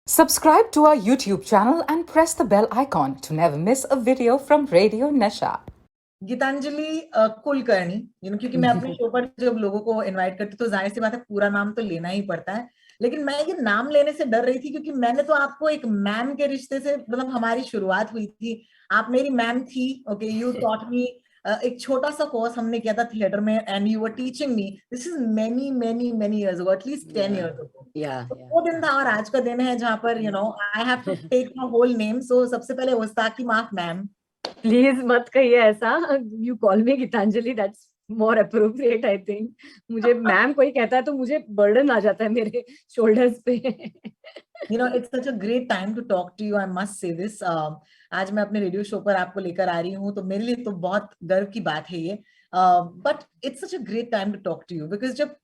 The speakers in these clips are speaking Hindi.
Subscribe to our YouTube channel and press the bell icon to never miss a video from Radio Nasha. Geetanjali Kulkarni, क्योंकि मैं अपने शो पर जब लोगों को इनवाइट करती तो जाहिर सी बात है पूरा नाम तो लेना ही पड़ता है, लेकिन मैं ये नाम लेने से डर रही थी क्योंकि मैंने तो आपको एक मैम के रिश्ते से, मतलब हमारी शुरुआत हुई थी, आप मेरी मैम थी। ओके, यू टॉट मी, एक छोटा सा कोर्स हमने किया था थिएटर में and you were teaching me. This is many many many years ago, at least 10 years ago. वो दिन था और आज का दिन है जहां पर I have to take my whole name. So सबसे पहले वस्ताकी माफ मैम। प्लीज मत कहिए ऐसा, you call me Geetanjali, that's more appropriate I think. मुझे मैम कोई कहता है तो मुझे बर्डन आ जाता है मेरे शोल्डर्स पे। It's such a great time to talk to you, I must say this. आज मैं अपने रेडियो शो पर आपको लेकर आ रही हूँ तो मेरे लिए तो बहुत गर्व की बात है ये। But it's such a great time to talk to you because जब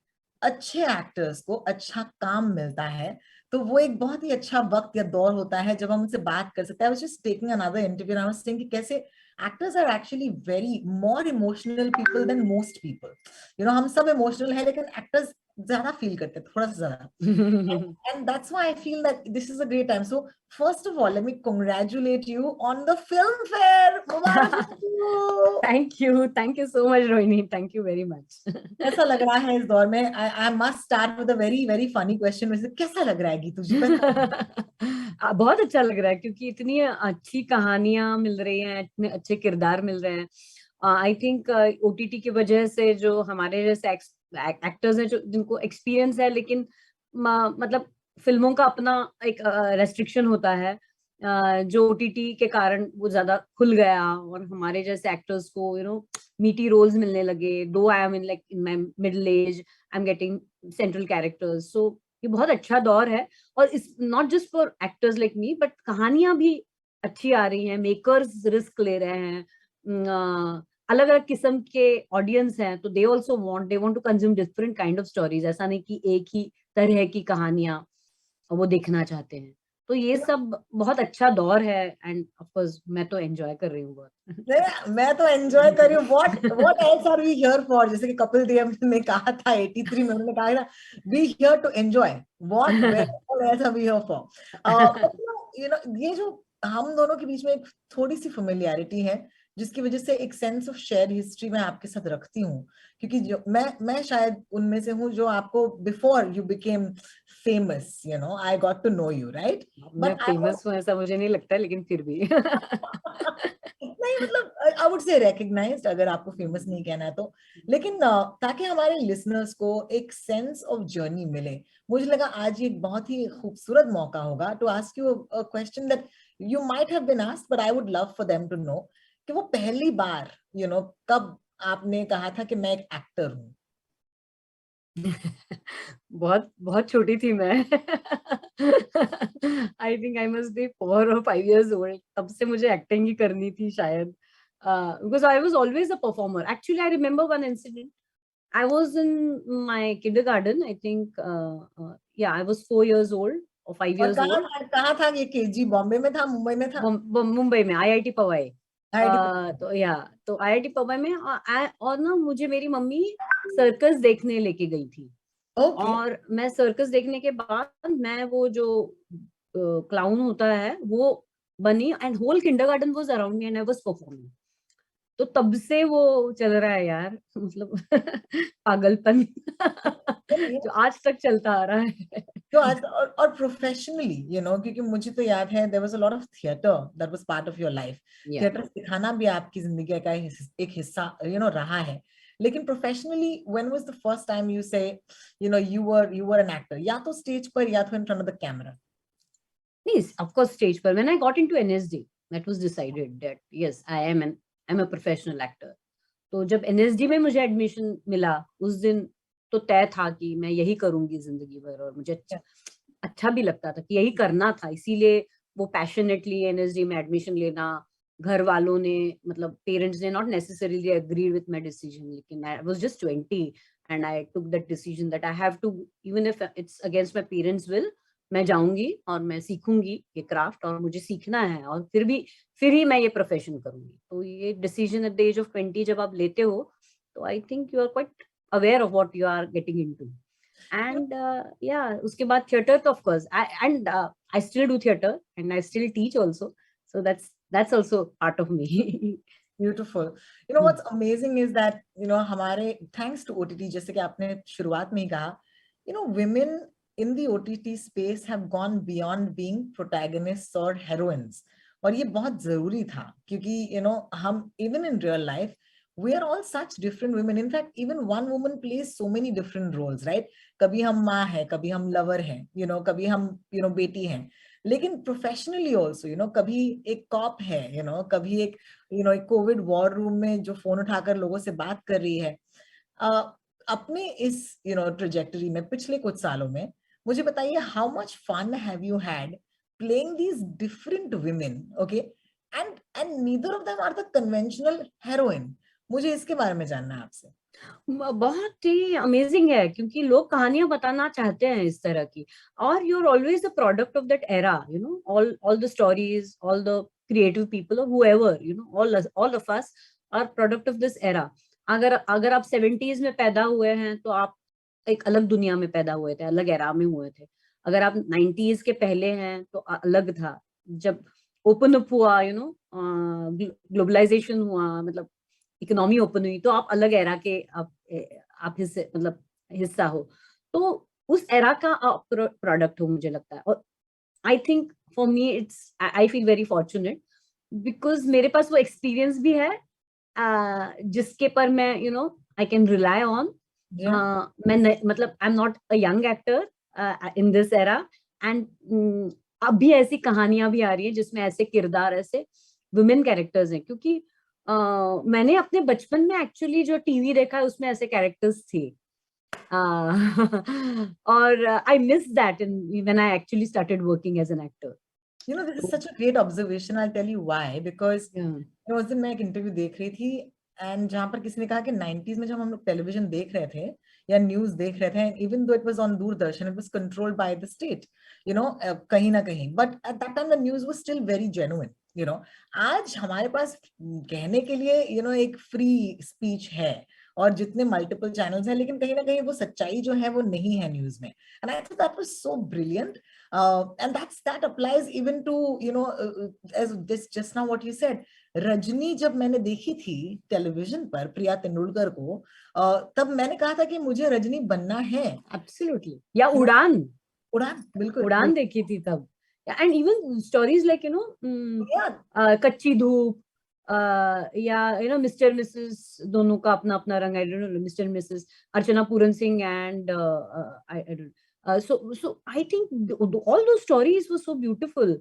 अच्छे एक्टर्स को अच्छा काम मिलता है तो वो एक बहुत ही अच्छा वक्त या दौर होता है जब हम उनसे बात कर सकते हैं। I was just taking another interview, I was saying कि कैसे actors are actually very more emotional people than most people. हम सब इमोशनल है लेकिन एक्टर्स ज्यादा फील करते हैं, थोड़ा सा ज्यादा। And that's why I feel that this is a great time. So first of all, let me congratulate you on the film fair. Mubarak ho you. Thank you so much, Rohini. Thank you very much. कैसा लग रहा है इस दौर में? I must start with a very very funny question. वैसे कैसा लग रहा है गीतू जी? बहुत अच्छा लग रहा है क्योंकि इतनी अच्छी कहानियां मिल रही हैं, इतने अच्छे किरदार मिल रहे हैं। आई थिंक ओटीटी की वजह से जो हमारे जैसे एक्टर्स हैं जो जिनको एक्सपीरियंस है लेकिन मतलब फिल्मों का अपना एक रेस्ट्रिक्शन होता है, जो ओटीटी के कारण वो ज्यादा खुल गया और हमारे जैसे एक्टर्स को मीटी रोल्स मिलने लगे। Though I am in my middle age, I am getting central characters. So ये बहुत अच्छा दौर है और is not just for actors like me but कहानियां भी अच्छी आ रही हैं, मेकर्स रिस्क ले रहे हैं, अलग अलग किस्म के ऑडियंस हैं तो they want to consume different kind of stories. ऐसा नहीं कि एक ही तरह की कहानियां वो देखना चाहते हैं। तो ये सब बहुत अच्छा दौर है एंड ऑफ कोर्स मैं तो एंजॉय कर रही हूँ बहुत। मैं तो एंजॉय कर रही हूँ। What else are we here for? जैसे कि कपिल देव ने कहा था 83 में, उन्होंने कहा था be here to enjoy. What else are we here for? ये जो हम दोनों के बीच में एक थोड़ी सी फेमिलियरिटी है जिसकी वजह से एक सेंस ऑफ शेयर हिस्ट्री मैं आपके साथ रखती हूँ, क्योंकि जो मैं शायद उनमें से हूँ जो आपको before you became famous, I got to know you, right? मैं फेमस हूँ ऐसा मुझे नहीं लगता लेकिन फिर भी नहीं, मतलब आई वुड से रिकग्नाइज्ड, अगर आपको फेमस नहीं कहना है तो। लेकिन ताकि हमारे लिसनर्स को एक सेंस ऑफ जर्नी मिले, मुझे लगा आज ये एक बहुत ही खूबसूरत मौका होगा to ask you a question that you might have been asked but I would love for them to know कि वो पहली बार कब आपने कहा था कि मैं एक एक्टर हूँ? बहुत बहुत छोटी थी मैं। I think I must be 4 or 5 years old, तब से मुझे एक्टिंग ही करनी थी शायद, because I was always a performer. Actually I remember one incident. I was in my kindergarten, I think. Yeah, I was 4 years old or 5 years old. कहाँ था ये केजी? बॉम्बे में था, मुंबई में था? मुंबई में, IIT पवाई। IIT तो IIT पवाई में और ना मुझे मेरी मम्मी सर्कस देखने लेके गई थी। Okay. और मैं सर्कस देखने के बाद मैं वो जो क्लाउन होता है वो bunny and whole kindergarten was around me and I was performing. तो तब से वो चल रहा है यार, मतलब पागलपन जो आज तक चलता आ रहा है। तो आज और प्रोफेशनली क्योंकि मुझे तो याद है there was a lot of theatre that was part of your life. Theatre सिखाना भी आपकी जिंदगी का एक हिस्सा रहा है। लेकिन professionally when was the first time you से यू वर एन एक्टर, या तो स्टेज पर या तो in front of the camera? नहीं, ऑफ कोर्स स्टेज पर। When I got into NSD that was decided that yes I am a professional actor. तो जब NSD में मुझे एडमिशन मिला उस दिन तो तय था कि मैं यही करूंगी जिंदगी भर, और मुझे अच्छा भी लगता था कि यही करना था, इसीलिए वो पैशनेटली NSD में एडमिशन लेना। घर वालों ने, मतलब पेरेंट्स ने not necessarily agreed with my decision, लेकिन I was just 20 and I took that decision that I have to, even if it's against my parents will, मैं जाऊंगी और मैं सीखूंगी ये क्राफ्ट और मुझे सीखना है और फिर ही मैं ये प्रोफेशन करूंगी। तो ये decision at the age of 20 जब आप लेते हो तो I think you are quite aware of what you are getting into. And yeah, उसके बाद theater तो of course I still do theater and I still teach also, so that's also part of me. Beautiful. You know what's amazing is that हमारे thanks to OTT, जैसे कि आपने शुरुआत में ही कहा, women in the OTT space have gone beyond being protagonists or heroines. और ये बहुत जरूरी था क्योंकि हम even in real life we are all such different women. In fact, even one woman plays so many different roles, right? कभी हम माँ हैं, कभी हम lover हैं, कभी हम बेटी हैं. लेकिन प्रोफेशनली ऑल्सो कभी एक कॉप है, कभी एक एक कोविड वॉर रूम में जो फोन उठाकर लोगों से बात कर रही है. अपने इस ट्रेजेक्टरी में पिछले कुछ सालों में मुझे बताइए, how much fun have you had playing these different women, okay, and neither of them are the conventional heroine. मुझे इसके बारे में जानना है आपसे. बहुत ही अमेजिंग है क्योंकि लोग कहानियां बताना चाहते हैं इस तरह की, और you are always the product of that era, all the stories, all the creative people और whoever, all of us are product of this era. अगर आप 70s में पैदा हुए हैं तो आप एक अलग दुनिया में पैदा हुए थे, अलग एरा में हुए थे. अगर आप 90s के पहले हैं तो अलग था. जब ओपन अप हुआ, ग्लोबलाइजेशन हुआ, मतलब इकोनॉमी ओपन हुई, तो आप अलग एरा के आप हिस्से, मतलब हिस्सा हो, तो उस एरा का आप प्रोडक्ट हो, मुझे लगता है. और I think for me it's, I feel very fortunate because मेरे पास वो एक्सपीरियंस भी है जिसके पर मैं आई कैन रिलाई ऑन. मैं मतलब I am not a young actor in this era, and अभी ऐसी कहानियां भी आ रही है जिसमें ऐसे किरदार, ऐसे वुमेन कैरेक्टर्स हैं, क्योंकि मैंने अपने बचपन में एक्चुअली जो टीवी देखा है उसमें ऐसे कैरेक्टर्स थे. और I miss that when I actually started working as an actor. This is such a great observation. I'll tell you why. Because उस दिन मैं एक इंटरव्यू देख रही थी, एंड जहां पर किसी ने कहा कि 90s में जब हम लोग टेलीविजन देख रहे थे या न्यूज देख रहे थे, even though it was on Doordarshan, it was controlled by the state, कहीं ना कहीं, but at that time the news was still very genuine. आज हमारे पास कहने के लिए एक फ्री स्पीच है और जितने मल्टीपल चैनल्स हैं, लेकिन कहीं ना कहीं वो सच्चाई जो है वो नहीं है न्यूज में. And I think that was so brilliant. And that applies even to as this just now what you said. Rajni जब मैंने देखी थी टेलीविजन पर प्रिया तेंदुलकर को, तब मैंने कहा था कि मुझे रजनी बनना है. एब्सोल्युटली. या उड़ान बिल्कुल उड़ान देखी थी तब. एंड इवन स्टोरीज लाइक कच्ची धूप, या मिस्टर मिसेस, दोनों का अपना अपना रंग. I don't know, mister missus, Archana Puran Singh and I don't. So I think all those stories were so beautiful,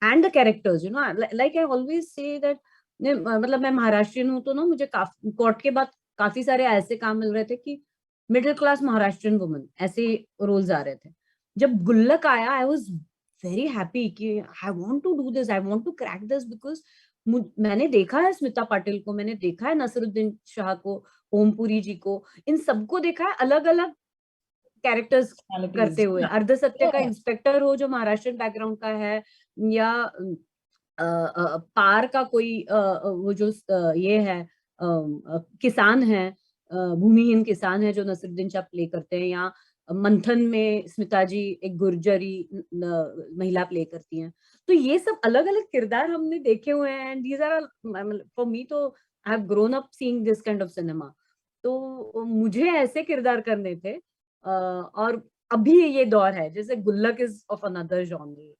and the characters, like I always say that, मतलब मैं महाराष्ट्रियन हूँ तो ना, मुझे कोर्ट के बाद काफी सारे ऐसे काम मिल रहे थे कि मिडिल क्लास महाराष्ट्रियन वुमन, ऐसे रोल्स आ रहे थे. जब गुल्लक आया, आई वाज वेरी हैप्पी कि I want to do this, I want to crack this, because मैंने देखा है स्मिता पाटिल को, मैंने देखा है नसरुद्दीन शाह को, ओमपुरी जी को, इन सबको देखा है अलग अलग कैरेक्टर्स करते हुए. अर्धसत्य का इंस्पेक्टर हो जो महाराष्ट्र बैकग्राउंड का है, या पार का कोई वो जो ये है किसान है, भूमिहीन किसान है जो नसरुद्दीन शाह प्ले करते हैं, या मंथन में स्मिता जी एक गुर्जरी महिला प्ले करती हैं. तो ये सब अलग अलग किरदार हमने देखे हुए हैं, and these are for me, तो I have grown up seeing this kind of cinema. तो मुझे ऐसे किरदार करने थे. और अभी ये दौर है, जैसे Gullak is of another genre,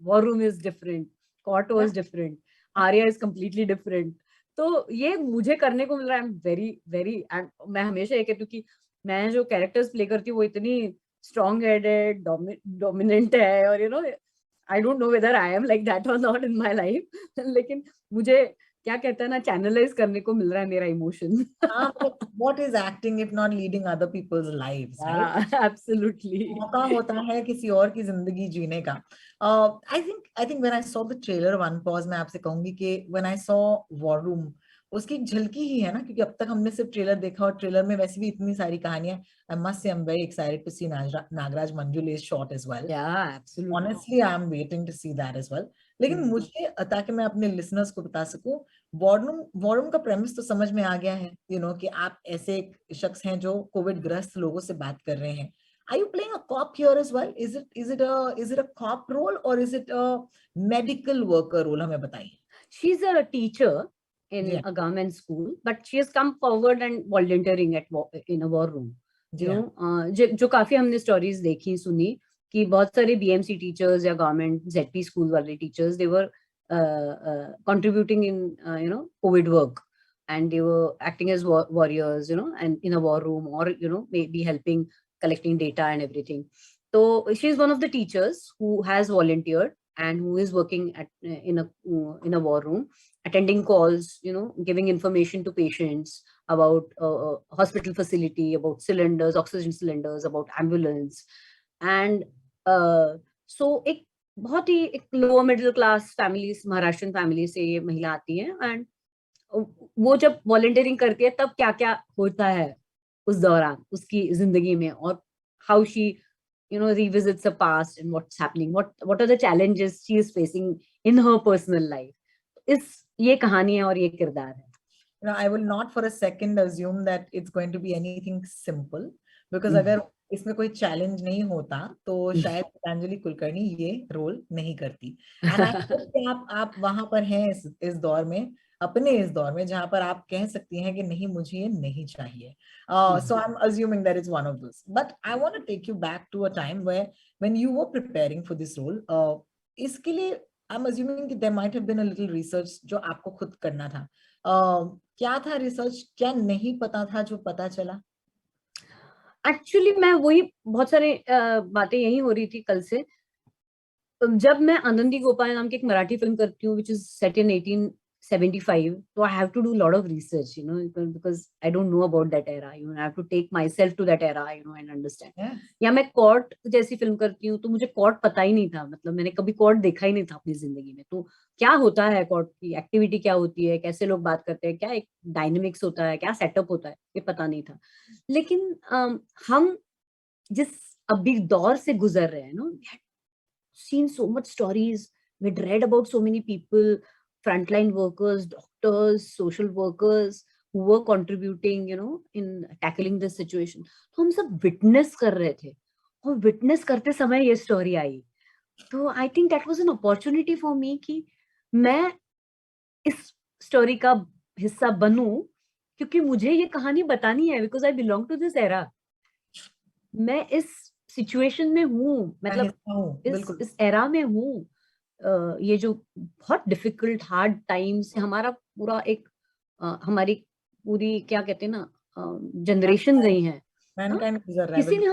war room is different, court was different, Aarya is completely different. तो ये मुझे करने को मिल रहा है. I am very very, and मैं हमेशा ये कहती हूँ कि मैं जो कैरेक्टर्स प्ले करती हूँ वो इतनी स्ट्रॉन्ग हेडेड, डोमिनेंट है, और आई don't know whether I am like that और नॉट इन माय लाइफ, लेकिन मुझे क्या कहता है ना, चैनलाइज करने को मिल रहा है मेरा emotion. What is acting if not leading other people's lives, right? Absolutely. मौका होता है किसी और की जिंदगी जीने का. I think when I saw the trailer, one pause मैं आपसे कहूंगी कि when I saw War Room, उसकी झलकी ही है ना, क्योंकि अब तक हमने सिर्फ ट्रेलर देखा और ट्रेलर में वैसे भी इतनी सारी कहानियां. I must say I'm very excited to see Nagraj मंजुले's shot as well. Yeah, absolutely. Honestly, I'm waiting to see that as well. लेकिन मुझे, ताकि मैं अपने लिसनर्स को बता सकूं, वॉर रूम का प्रेमिस तो समझ में आ गया है, कि आप ऐसे एक शख्स हैं जो कोविड ग्रस्त लोगों से बात कर रहे हैं. Are you playing a cop here as well? Is it a cop role or is it a medical worker role? हमें बताइए. She's a teacher in ji a government school, but she has come forward and volunteering in a war room. जी हाँ. जो काफी हमने स्टोरीज देखी सुनी कि बहुत सारे बीएमसी टीचर्स या गवर्नमेंट जेडपी स्कूल वाले teachers they were contributing in COVID work, and they were acting as warriors, and in a war room, or maybe helping collecting data and everything. So she's one of the teachers who has volunteered and who is working in a war room, attending calls, giving information to patients about hospital facility, about cylinders, oxygen cylinders, about ambulance. And so एक बहुत ही एक lower middle class family, Maharashtrian family से ये महिला आती है, एंड वो जब वॉलंटियरिंग करती है तब क्या क्या होता है उस दौरान उसकी जिंदगी में, और how she revisits her past and what's happening, what are the challenges she is facing in her personal life. ये कहानी है और ये किरदार है. I will not for a second assume that it's going to be anything simple, because अगर इसमें कोई चैलेंज नहीं होता तो शायद गीतांजलि कुलकर्णी ये रोल नहीं करती. एंड आई होप कि आप वहां पर हैं इस दौर में, अपने इस दौर में, जहां पर आप कह सकती हैं कि नहीं, मुझे ये नहीं चाहिए. So I'm assuming that it's one of those. But I want to take you back to a time where when you were preparing for this role, इसके लिए I'm assuming that there might have been a little research जो आपको खुद करना था. क्या था रिसर्च, क्या नहीं पता था जो पता चला? एक्चुअली मैं वही बहुत सारे बातें यही हो रही थी कल से. जब मैं आनंदी गोपाल नाम की एक मराठी फिल्म करती हूँ, विच इज सेट इन 1875, तो I have to do lot of research, because I don't know about that era, I have to take my self to that era, and understand. या मैं कोर्ट जैसी फिल्म करती हूँ तो मुझे कोर्ट पता ही नहीं था, मतलब मैंने कभी कोर्ट देखा ही नहीं था अपनी जिंदगी में. तो क्या होता है कोर्ट की एक्टिविटी, क्या होती है, कैसे लोग बात करते हैं, क्या एक डायनेमिक्स होता है, क्या सेटअप होता है, ये पता नहीं था. लेकिन हम जिस अभी दौर से गुजर रहे हैं, seen so much stories, we'd read about so many people, frontline workers, doctors, social workers who were contributing, in tackling this situation. तो हम सब witness कर रहे थे, और witness करते समय ये story आई. तो I think that was an opportunity for me कि मैं इस story का हिस्सा बनूं, क्योंकि मुझे ये कहानी बतानी है, because I belong to this era. मैं इस सिचुएशन में हूँ, मतलब इस एरा में हूँ. ये जो बहुत डिफिकल्ट हार्ड टाइम्स, हमारा पूरा एक हमारी पूरी क्या कहते हैं ना, जनरेशन गई है. किसी ने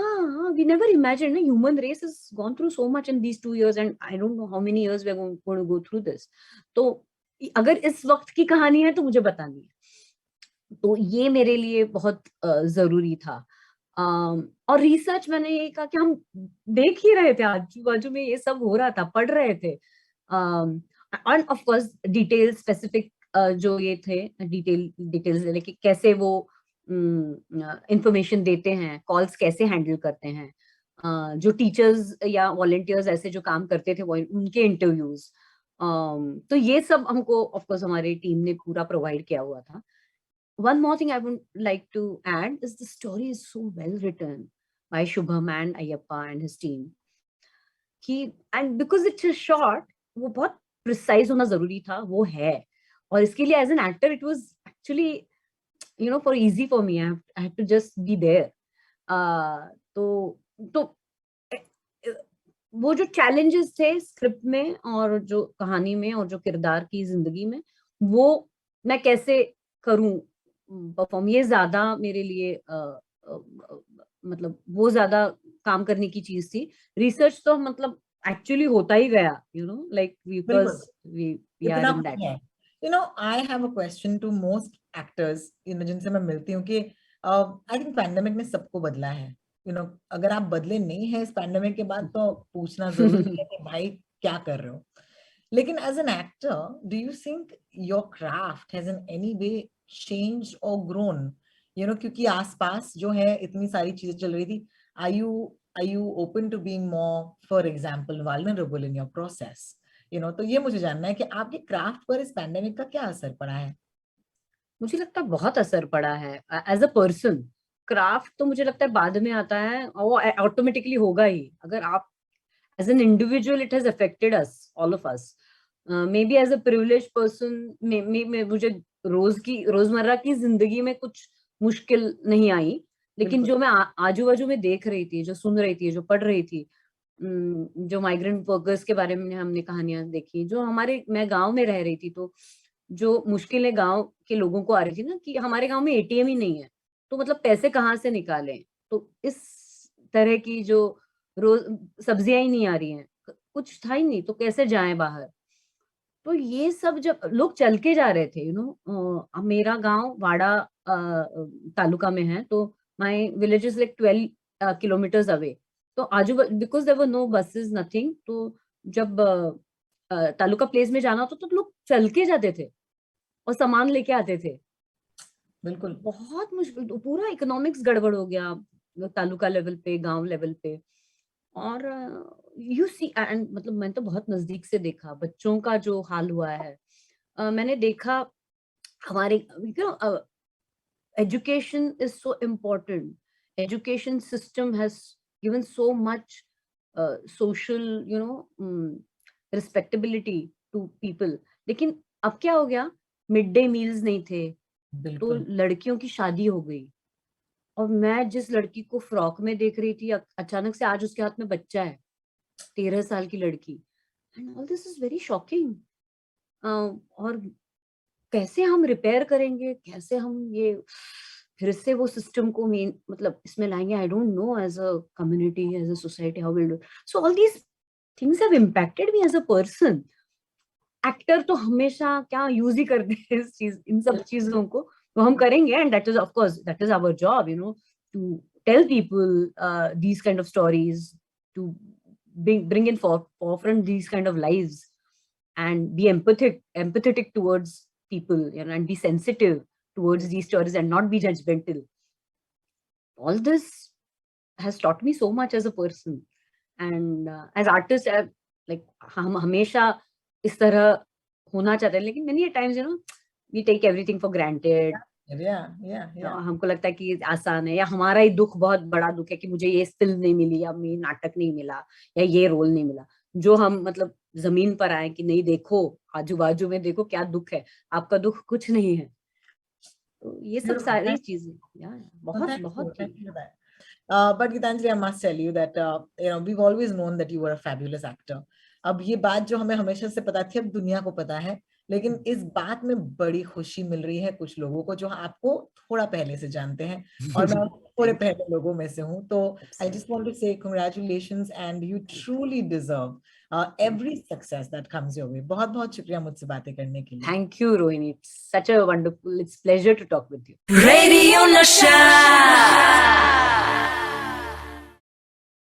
we never imagined, human race has gone through so much in these 2 years, and I don't know how many years we are going to go through this. तो अगर इस वक्त की कहानी है तो मुझे बतानी है. तो ये मेरे लिए बहुत जरूरी था. और रिसर्च मैंने ये कहा कि हम देख ही रहे थे, आजू बाजू में ये सब हो रहा था, पढ़ रहे थे. और ऑफ कोर्स डिटेल स्पेसिफिक जो ये थे, डिटेल्स लेके कैसे वो इंफॉर्मेशन देते हैं, कॉल्स कैसे हैंडल करते हैं, जो टीचर्स या वॉलंटियर्स ऐसे जो काम करते थे वो उनके इंटरव्यूज. तो ये सब हमको ऑफ कोर्स हमारी टीम ने पूरा प्रोवाइड किया हुआ था. One more thing I would like to add is the story is so well written by Shubham and Ayyappa and his team. And because it's a short, वो बहुत precise होना जरूरी था, वो है. और इसके लिए as an actor it was actually for easy for me. I had to just be there. तो वो जो challenges थे स्क्रिप्ट में और जो कहानी में और जो किरदार की जिंदगी में, वो मैं कैसे करूं परफॉर्म, ये ज्यादा मेरे लिए मतलब वो ज्यादा काम करने की चीज थी. रिसर्च तो मतलब एक्चुअली होता ही गया, like because we are in that. I have a question to most actors, जिनसे मैं मिलती हूँ कि I think पैंडेमिक ने सबको बदला है. अगर आप बदले नहीं है इस पैंडेमिक के बाद तो पूछना जरूरी है कि भाई क्या कर रहे हो. लेकिन as an actor, do you think your craft has in any way changed or grown? क्योंकि आसपास जो है इतनी सारी चीजें चल रही थी. Are you open to being more, for example, vulnerable in your process? तो ये मुझे जानना है कि आपके क्राफ्ट पर इस पैंडेमिक का क्या असर पड़ा है? मुझे लगता है बहुत असर पड़ा है एज अ पर्सन। क्राफ्ट तो मुझे लगता है बाद में आता है, और वो ऑटोमेटिकली होगा ही। अगर आप as an individual, it has affected us, all of us. May be as a privilege person, मुझे रोजमर्रा की जिंदगी में कुछ मुश्किल नहीं आई, लेकिन बिल्कुल। जो मैं आजू बाजू में देख रही थी, जो सुन रही थी, जो पढ़ रही थी, जो माइग्रेंट वर्कर्स के बारे में हमने कहानियां देखी, जो मैं गांव में रह रही थी, तो जो मुश्किलें गांव के लोगों को आ रही थी ना, कि हमारे गांव में एटीएम ही नहीं है, तो मतलब पैसे कहाँ से निकालें। तो इस तरह की जो रोज सब्जियां ही नहीं आ रही हैं, कुछ था ही नहीं, तो कैसे जाएं बाहर। तो ये सब जब लोग चल के जा रहे थे, मेरा गांव वाड़ा तालुका में है, तो my village is like 12 kilometres away. तो आजू because there were no buses, nothing, तो जब तालुका प्लेस में जाना होता तो लोग चल के जाते थे और सामान लेके आते थे। बिल्कुल। बहुत मुश्किल, तो पूरा इकोनॉमिक्स गड़बड़ हो गया तालुका लेवल पे, गांव लेवल पे। और यू सी एंड मतलब मैंने तो बहुत नजदीक से देखा बच्चों का जो हाल हुआ है। मैंने देखा हमारे, education is so important. Education system has given so much social, respectability to people. लेकिन अब क्या हो गया, मिड डे मील्स नहीं थे, तो बिल्कुल। लड़कियों की शादी हो गई। और मैं जिस लड़की को फ्रॉक में देख रही थी, अचानक से आज उसके हाथ में बच्चा है, 13 साल की लड़की। And all this is very shocking. और कैसे हम रिपेयर करेंगे, कैसे हम ये फिर से वो सिस्टम को मेन मतलब इसमें लाएंगे, I don't know, as a community, as a society, how will do. So all these things have impacted me as a person. Actor तो हमेशा क्या यूज ही करते हैं इन सब चीजों को, तो हम करेंगे, and that is of course that is our job, to tell people these kind of stories, to bring in forefront these kind of lives, and be empathetic towards people, and be sensitive towards these stories and not be judgmental. All this has taught me so much as a person, and as artists, like हम हमेशा इस तरह होना चाहते हैं, लेकिन many a times we take everything for granted. या हमको लगता है कि आसान है, या हमारा ही दुख बहुत बड़ा दुख है कि मुझे ये फिल्म नहीं मिली, या ये नाटक नहीं मिला, या ये रोल नहीं मिला। जो हम मतलब जमीन पर आए कि नहीं, देखो आजू बाजू में, देखो क्या दुख है, आपका दुख कुछ नहीं है। तो ये सब सारी चीजें बहुत बहुत Thank you for that. But Gitanjali, I must tell you that we've always known that you were a fabulous actor. अब ये बात जो हमें हमेशा से पता थी, अब दुनिया को पता है, लेकिन इस बात में बड़ी खुशी मिल रही है कुछ लोगों को जो आपको थोड़ा पहले से जानते हैं, और मैं थोड़े पहले लोगों में से हूँ। तो I just want to say congratulations, and you truly deserve every success that comes your way. बहुत बहुत शुक्रिया मुझसे बातें करने के लिए। Thank you, Rohini. It's such a wonderful, it's pleasure to talk with you. Radio Nasha.